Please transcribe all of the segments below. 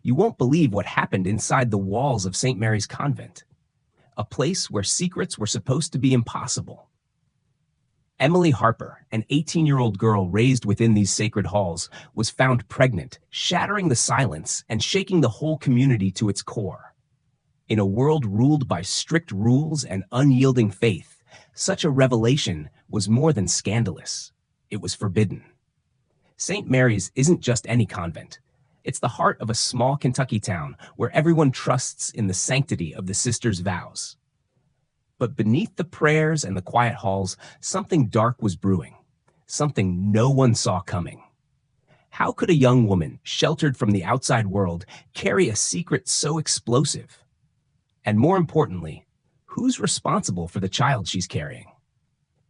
You won't believe what happened inside the walls of St. Mary's Convent, a place where secrets were supposed to be impossible. Emily Harper, an 18-year-old girl raised within these sacred halls, was found pregnant, shattering the silence and shaking the whole community to its core. In a world ruled by strict rules and unyielding faith, such a revelation was more than scandalous. It was forbidden. St. Mary's isn't just any convent. It's the heart of a small Kentucky town where everyone trusts in the sanctity of the sisters' vows. But beneath the prayers and the quiet halls, something dark was brewing, something no one saw coming. How could a young woman, sheltered from the outside world, carry a secret so explosive? And more importantly, who's responsible for the child she's carrying?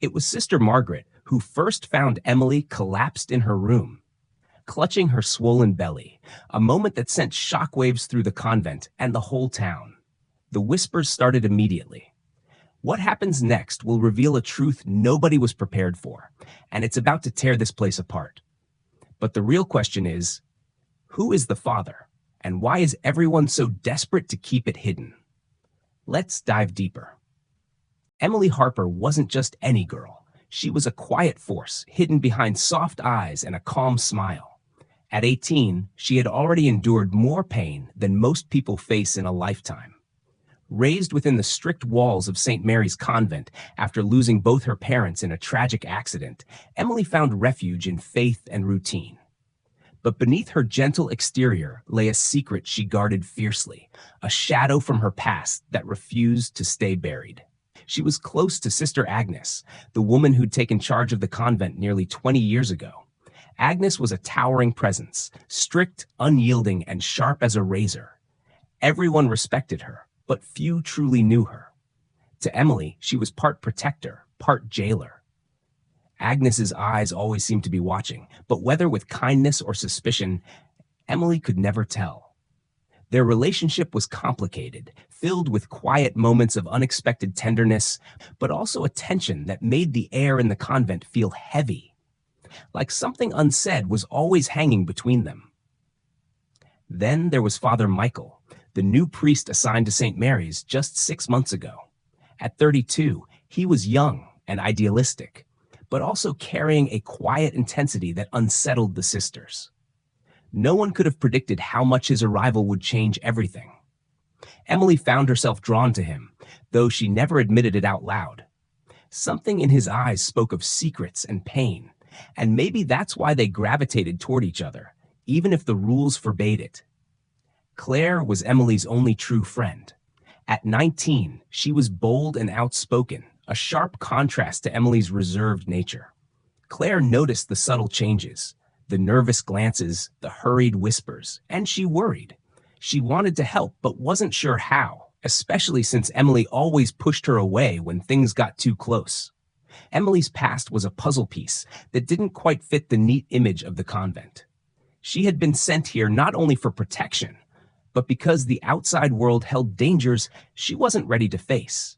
It was Sister Margaret who first found Emily collapsed in her room, clutching her swollen belly, a moment that sent shockwaves through the convent and the whole town. The whispers started immediately. What happens next will reveal a truth nobody was prepared for, and it's about to tear this place apart. But the real question is, who is the father, and why is everyone so desperate to keep it hidden? Let's dive deeper. Emily Harper wasn't just any girl. She was a quiet force, hidden behind soft eyes and a calm smile. At 18, she had already endured more pain than most people face in a lifetime. Raised within the strict walls of St. Mary's Convent after losing both her parents in a tragic accident, Emily found refuge in faith and routine. But beneath her gentle exterior lay a secret she guarded fiercely, a shadow from her past that refused to stay buried. She was close to Sister Agnes, the woman who'd taken charge of the convent nearly 20 years ago. Agnes was a towering presence, strict, unyielding, and sharp as a razor. Everyone respected her, but few truly knew her. To Emily, she was part protector, part jailer. Agnes's eyes always seemed to be watching, but whether with kindness or suspicion, Emily could never tell. Their relationship was complicated, filled with quiet moments of unexpected tenderness, but also a tension that made the air in the convent feel heavy, like something unsaid was always hanging between them. Then there was Father Michael, the new priest assigned to St. Mary's just 6 months ago. At 32, he was young and idealistic, but also carrying a quiet intensity that unsettled the sisters. No one could have predicted how much his arrival would change everything. Emily found herself drawn to him, though she never admitted it out loud. Something in his eyes spoke of secrets and pain, and maybe that's why they gravitated toward each other, even if the rules forbade it. Claire was Emily's only true friend. At 19, she was bold and outspoken, a sharp contrast to Emily's reserved nature. Claire noticed the subtle changes, the nervous glances, the hurried whispers, and she worried. She wanted to help, but wasn't sure how, especially since Emily always pushed her away when things got too close. Emily's past was a puzzle piece that didn't quite fit the neat image of the convent. She had been sent here not only for protection, but because the outside world held dangers she wasn't ready to face.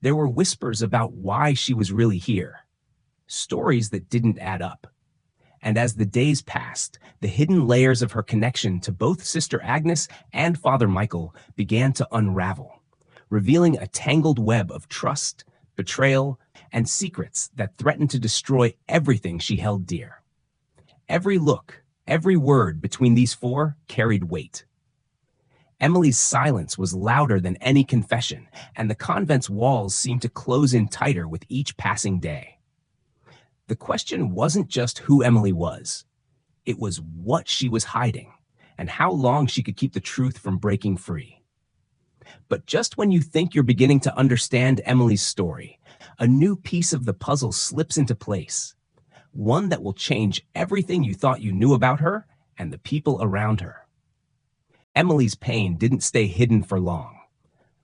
There were whispers about why she was really here, stories that didn't add up. And as the days passed, the hidden layers of her connection to both Sister Agnes and Father Michael began to unravel, revealing a tangled web of trust, betrayal, and secrets that threatened to destroy everything she held dear. Every look, every word between these four carried weight. Emily's silence was louder than any confession, and the convent's walls seemed to close in tighter with each passing day. The question wasn't just who Emily was. It was what she was hiding, and how long she could keep the truth from breaking free. But just when you think you're beginning to understand Emily's story, a new piece of the puzzle slips into place, one that will change everything you thought you knew about her and the people around her. Emily's pain didn't stay hidden for long.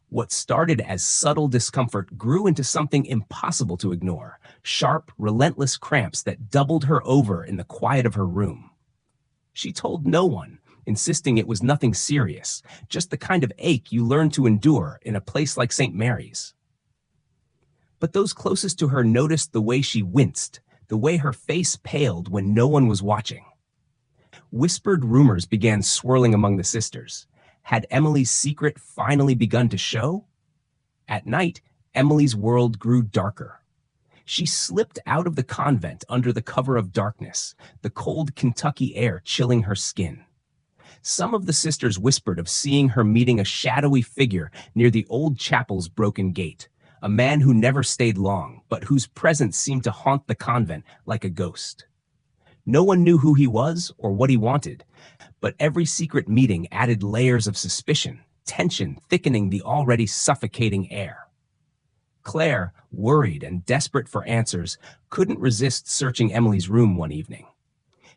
What started as subtle discomfort grew into something impossible to ignore, sharp, relentless cramps that doubled her over in the quiet of her room. She told no one, insisting it was nothing serious, just the kind of ache you learn to endure in a place like St. Mary's. But those closest to her noticed the way she winced, the way her face paled when no one was watching. Whispered rumors began swirling among the sisters. Had Emily's secret finally begun to show? At night, Emily's world grew darker. She slipped out of the convent under the cover of darkness, the cold Kentucky air chilling her skin. Some of the sisters whispered of seeing her meeting a shadowy figure near the old chapel's broken gate, a man who never stayed long, but whose presence seemed to haunt the convent like a ghost. No one knew who he was or what he wanted, but every secret meeting added layers of suspicion, tension thickening the already suffocating air. Claire, worried and desperate for answers, couldn't resist searching Emily's room one evening.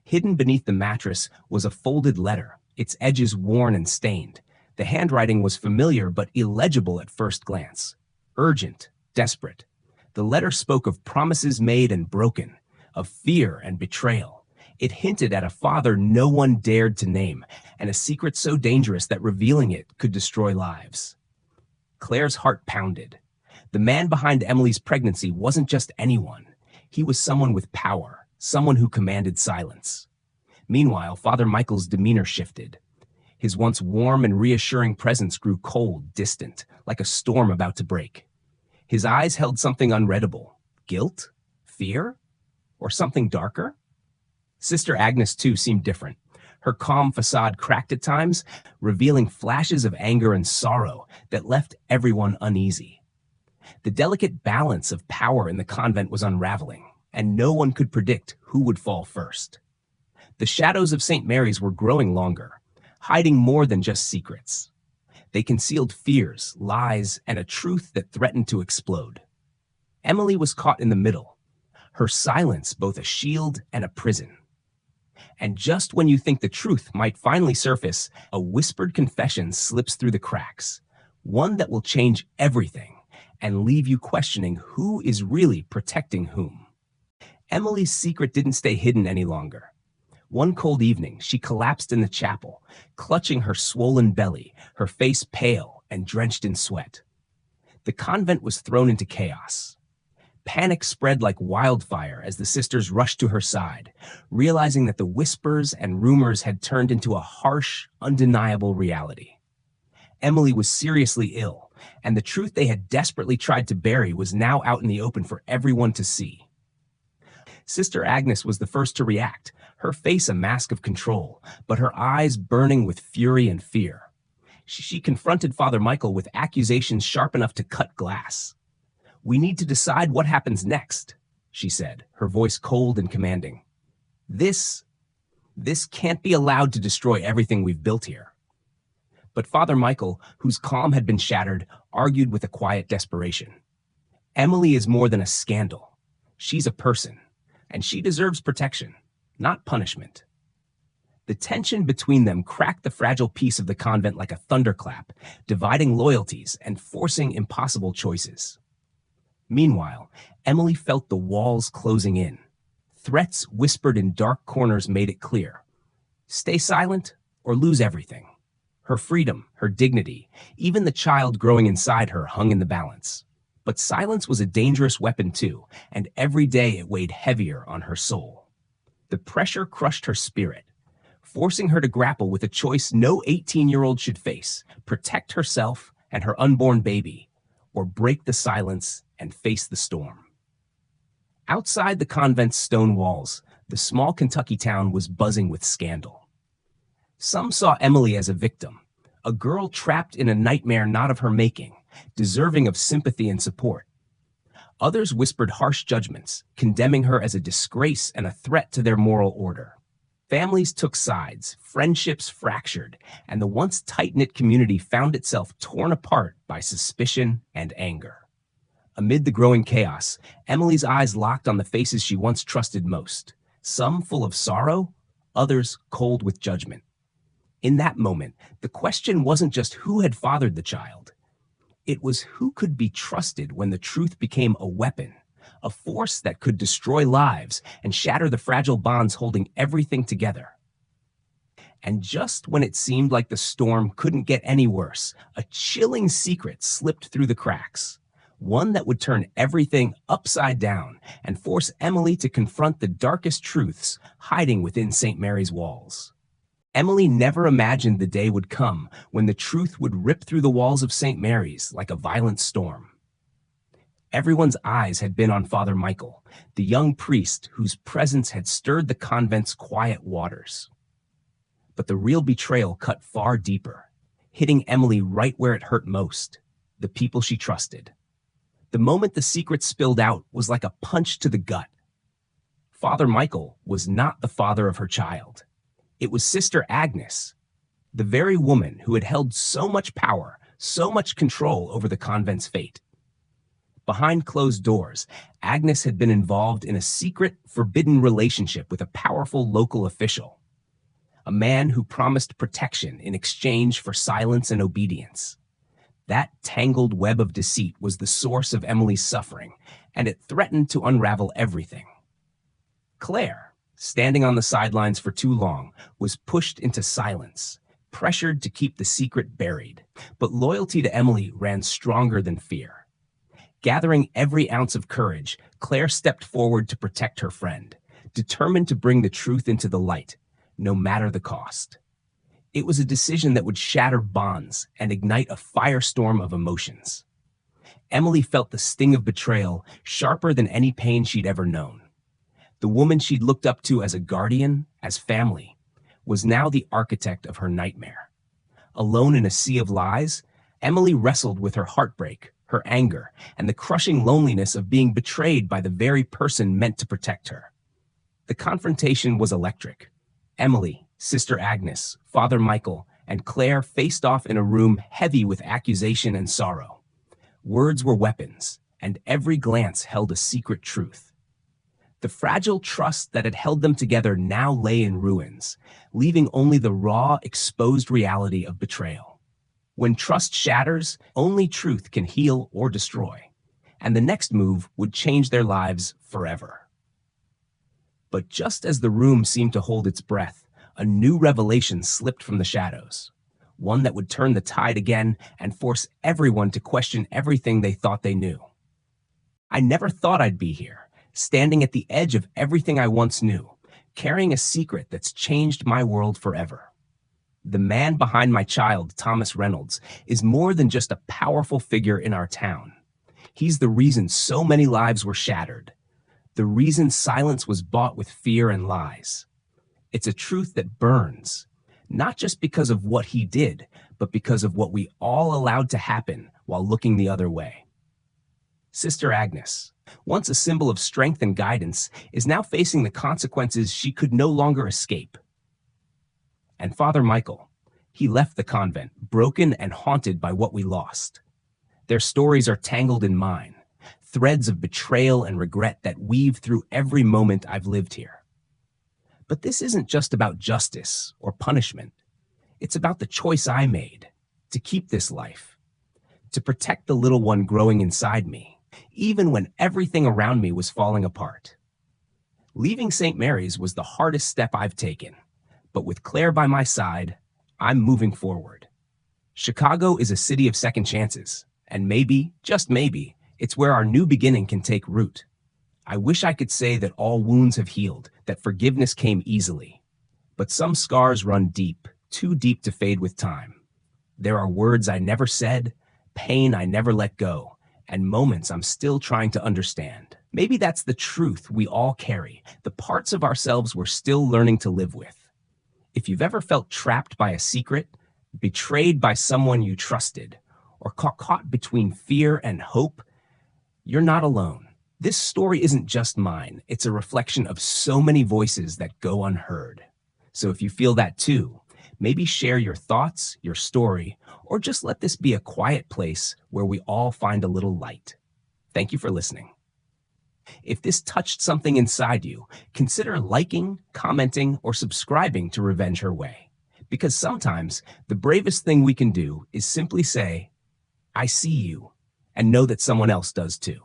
Hidden beneath the mattress was a folded letter, its edges worn and stained. The handwriting was familiar but illegible at first glance. Urgent, desperate. The letter spoke of promises made and broken, of fear and betrayal. It hinted at a father no one dared to name, and a secret so dangerous that revealing it could destroy lives. Claire's heart pounded. The man behind Emily's pregnancy wasn't just anyone. He was someone with power, someone who commanded silence. Meanwhile, Father Michael's demeanor shifted. His once warm and reassuring presence grew cold, distant, like a storm about to break. His eyes held something unreadable. Guilt? Fear? Or something darker? Sister Agnes, too, seemed different. Her calm facade cracked at times, revealing flashes of anger and sorrow that left everyone uneasy. The delicate balance of power in the convent was unraveling, and no one could predict who would fall first. The shadows of St. Mary's were growing longer, hiding more than just secrets. They concealed fears, lies, and a truth that threatened to explode. Emily was caught in the middle, her silence both a shield and a prison. And just when you think the truth might finally surface, a whispered confession slips through the cracks, one that will change everything and leave you questioning who is really protecting whom. Emily's secret didn't stay hidden any longer. One cold evening, she collapsed in the chapel, clutching her swollen belly, her face pale and drenched in sweat. The convent was thrown into chaos. Panic spread like wildfire as the sisters rushed to her side, realizing that the whispers and rumors had turned into a harsh, undeniable reality. Emily was seriously ill, and the truth they had desperately tried to bury was now out in the open for everyone to see. Sister Agnes was the first to react, her face a mask of control, but her eyes burning with fury and fear. She confronted Father Michael with accusations sharp enough to cut glass. "We need to decide what happens next," she said, her voice cold and commanding. This can't be allowed to destroy everything we've built here." But Father Michael, whose calm had been shattered, argued with a quiet desperation. "Emily is more than a scandal. She's a person, and she deserves protection, not punishment." The tension between them cracked the fragile peace of the convent like a thunderclap, dividing loyalties and forcing impossible choices. Meanwhile, Emily felt the walls closing in. Threats whispered in dark corners made it clear. Stay silent or lose everything. Her freedom, her dignity, even the child growing inside her hung in the balance. But silence was a dangerous weapon too, and every day it weighed heavier on her soul. The pressure crushed her spirit, forcing her to grapple with a choice no 18-year-old should face: protect herself and her unborn baby, or break the silence and face the storm. Outside the convent's stone walls, the small Kentucky town was buzzing with scandal. Some saw Emily as a victim, a girl trapped in a nightmare not of her making, deserving of sympathy and support. Others whispered harsh judgments, condemning her as a disgrace and a threat to their moral order. Families took sides, friendships fractured, and the once tight-knit community found itself torn apart by suspicion and anger. Amid the growing chaos, Emily's eyes locked on the faces she once trusted most, some full of sorrow, others cold with judgment. In that moment, the question wasn't just who had fathered the child. It was who could be trusted when the truth became a weapon, a force that could destroy lives and shatter the fragile bonds holding everything together. And just when it seemed like the storm couldn't get any worse, a chilling secret slipped through the cracks, one that would turn everything upside down and force Emily to confront the darkest truths hiding within St. Mary's walls. Emily never imagined the day would come when the truth would rip through the walls of St. Mary's like a violent storm. Everyone's eyes had been on Father Michael, the young priest whose presence had stirred the convent's quiet waters. But the real betrayal cut far deeper, hitting Emily right where it hurt most, the people she trusted. The moment the secret spilled out was like a punch to the gut. Father Michael was not the father of her child. It was Sister Agnes, the very woman who had held so much power, so much control over the convent's fate. Behind closed doors, Agnes had been involved in a secret, forbidden relationship with a powerful local official, a man who promised protection in exchange for silence and obedience. That tangled web of deceit was the source of Emily's suffering, and it threatened to unravel everything. Claire, standing on the sidelines for too long, was pushed into silence, pressured to keep the secret buried. But loyalty to Emily ran stronger than fear. Gathering every ounce of courage, Claire stepped forward to protect her friend, determined to bring the truth into the light, no matter the cost. It was a decision that would shatter bonds and ignite a firestorm of emotions. Emily felt the sting of betrayal sharper than any pain she'd ever known. The woman she'd looked up to as a guardian, as family, was now the architect of her nightmare. Alone in a sea of lies, Emily wrestled with her heartbreak, her anger, and the crushing loneliness of being betrayed by the very person meant to protect her. The confrontation was electric. Emily, Sister Agnes, Father Michael, and Claire faced off in a room heavy with accusation and sorrow. Words were weapons, and every glance held a secret truth. The fragile trust that had held them together now lay in ruins, leaving only the raw, exposed reality of betrayal. When trust shatters, only truth can heal or destroy, and the next move would change their lives forever. But just as the room seemed to hold its breath, a new revelation slipped from the shadows, one that would turn the tide again and force everyone to question everything they thought they knew. I never thought I'd be here, standing at the edge of everything I once knew, carrying a secret that's changed my world forever. The man behind my child, Thomas Reynolds, is more than just a powerful figure in our town. He's the reason so many lives were shattered, the reason silence was bought with fear and lies. It's a truth that burns, not just because of what he did, but because of what we all allowed to happen while looking the other way. Sister Agnes, once a symbol of strength and guidance, is now facing the consequences she could no longer escape. And Father Michael, he left the convent, broken and haunted by what we lost. Their stories are tangled in mine, threads of betrayal and regret that weave through every moment I've lived here. But this isn't just about justice or punishment. It's about the choice I made to keep this life, to protect the little one growing inside me, even when everything around me was falling apart. Leaving St. Mary's was the hardest step I've taken, but with Claire by my side, I'm moving forward. Chicago is a city of second chances, and maybe, just maybe, it's where our new beginning can take root. I wish I could say that all wounds have healed, that forgiveness came easily. But some scars run deep, too deep to fade with time. There are words I never said, pain I never let go, and moments I'm still trying to understand. Maybe that's the truth we all carry, the parts of ourselves we're still learning to live with. If you've ever felt trapped by a secret, betrayed by someone you trusted, or caught between fear and hope, you're not alone. This story isn't just mine. It's a reflection of so many voices that go unheard. So if you feel that too, maybe share your thoughts, your story, or just let this be a quiet place where we all find a little light. Thank you for listening. If this touched something inside you, consider liking, commenting, or subscribing to Revenge Her Way. Because sometimes the bravest thing we can do is simply say, I see you, and know that someone else does too.